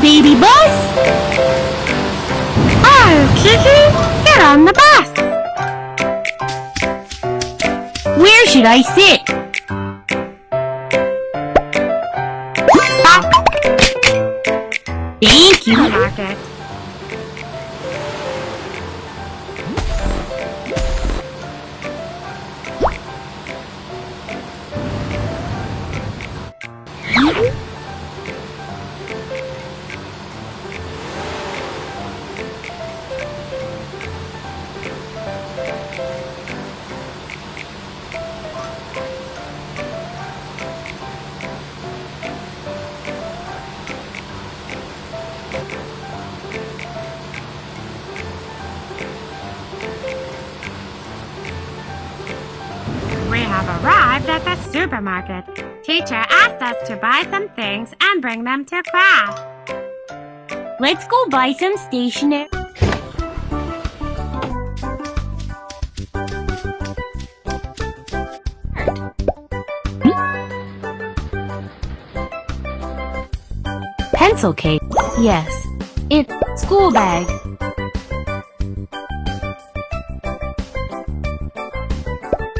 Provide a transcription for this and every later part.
baby bus! Oh, Kiki, get on the bus! Where should I sit? Thank you. Market. We have arrived at the supermarket. Teacher asked us to buy some things and bring them to class. Let's go buy some stationery. Pencil case. Yes. It's school bag.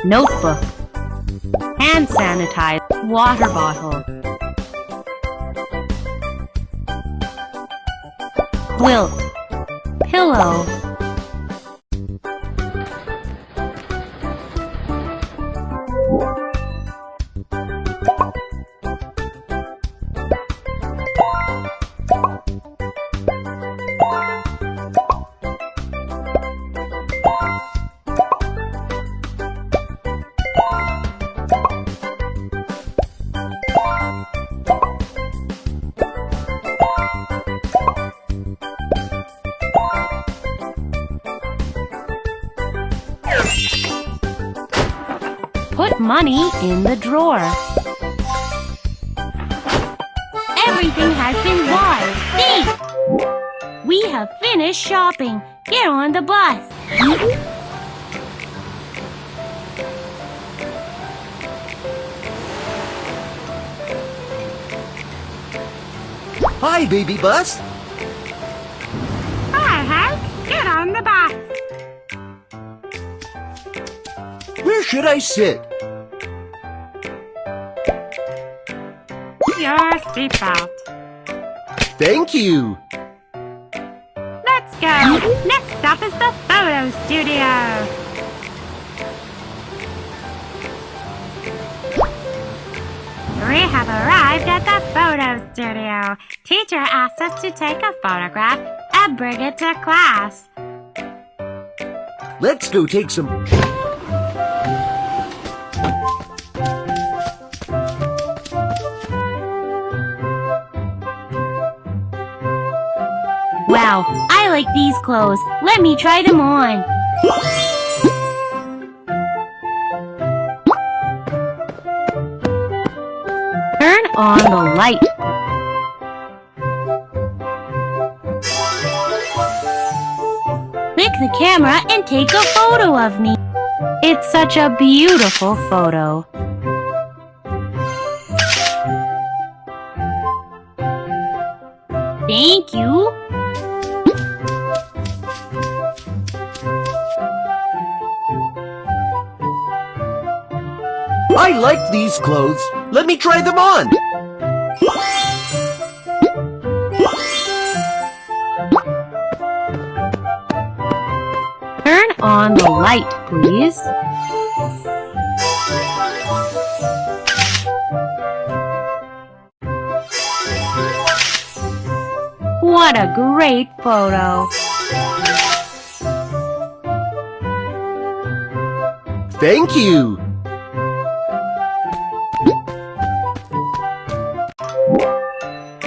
Notebook. Hand sanitizer. Water bottle. Quilt. Pillow. Put money in the drawer. Everything has been bought. Think! We have finished shopping. Get on the bus. Hi, baby bus. Hi, Hank. Get on the bus. Where should I sit? Your seatbelt. Thank you. Let's go. Next stop is the photo studio. We have arrived at the photo studio. Teacher asked us to take a photograph and bring it to class. Let's go take some... Wow, I like these clothes. Let me try them on. Turn on the light. Click the camera and take a photo of me. It's such a beautiful photo. Thank you. I like these clothes. Let me try them on. Turn on the light, please. What a great photo. Thank you.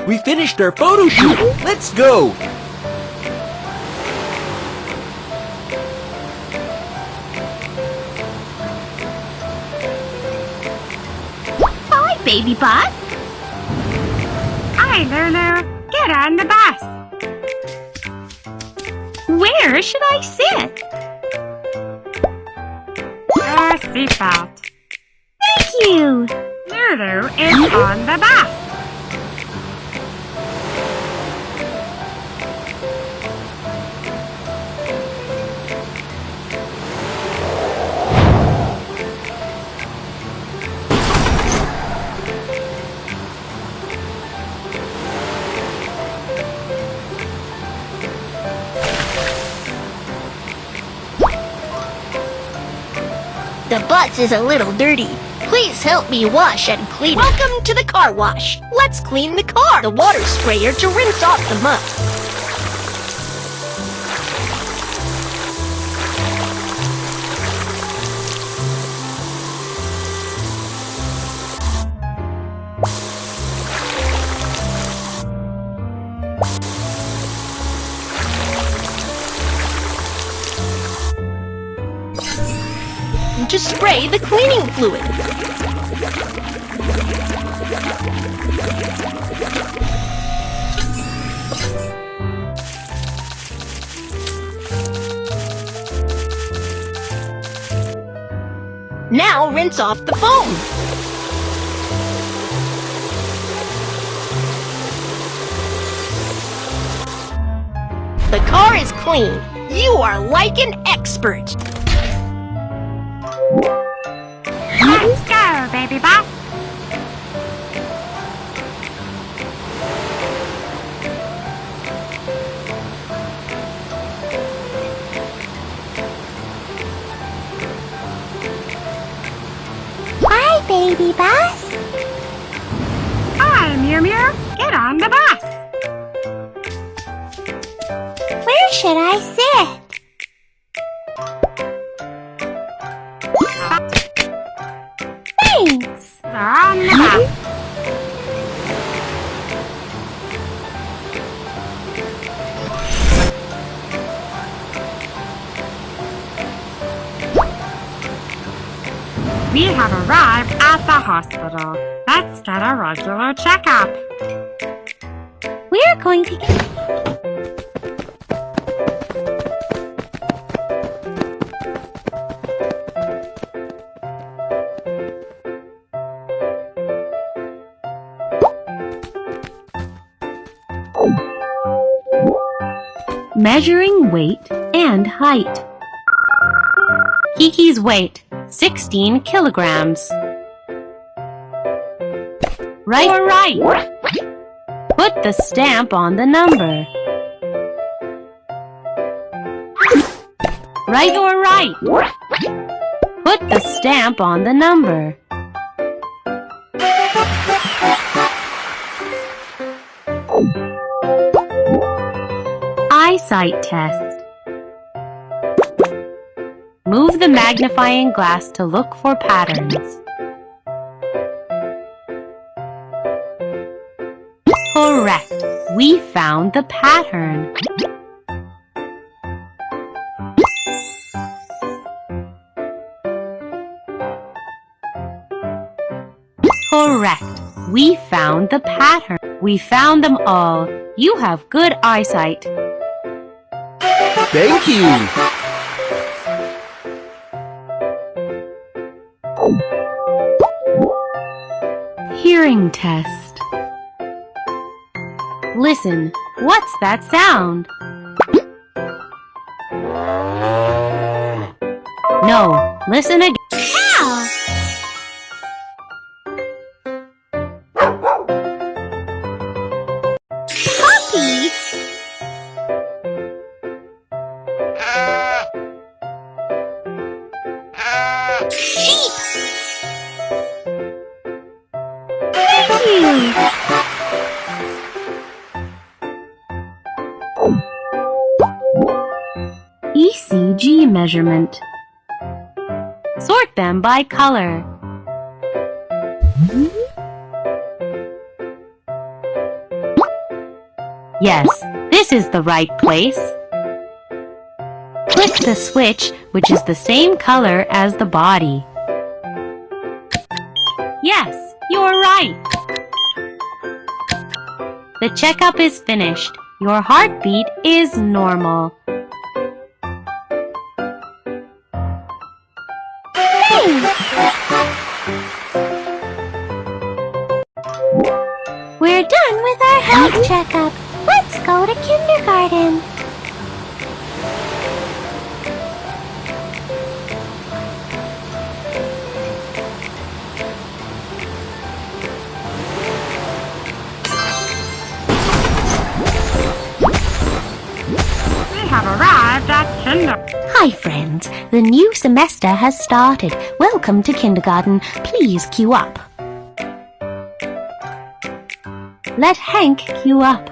We finished our photo shoot. Let's go. Bye, baby bus. Hi, Lulu. Get on the bus. Where should I sit? Your seatbelt. Thank you. Lulu is on the bus. The bus is a little dirty. Please help me wash and clean it. Welcome to the car wash. Let's clean the car. The water sprayer to rinse off the mud. To spray the cleaning fluid. Now rinse off the foam. The car is clean. You are like an expert. Let's go, baby bus. Bye, baby bus. Hi, Mew Mew. Get on the bus. Where should I sit? Thanks. They're on the bus. We have arrived at the hospital. Let's get a regular checkup. We're going to get... Measuring weight and height. Kiki's weight, 16 kilograms. Right or right? Put the stamp on the number. Right or right? Put the stamp on the number. Eyesight test. Move the magnifying glass to look for patterns. Correct. We found the pattern. Correct. We found the pattern. We found them all. You have good eyesight. Thank you. Hearing test. Listen, what's that sound? No, listen again. Ow! Puppy! Sheep! ECG measurement. Sort them by color. Yes, this is the right place. Click the switch, which is the same color as the body. Yes, you're right. The checkup is finished. Your heartbeat is normal. We're done with our health checkup. Let's go to kindergarten. We have arrived at kindergarten. Hi, friends. friends. The new semester has started. Welcome to kindergarten. Please queue up. Let Hank queue up.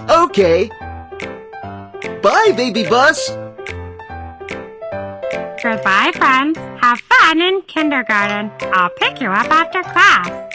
Okay. Bye, baby bus. Goodbye, friends. Have fun in kindergarten. I'll pick you up after class.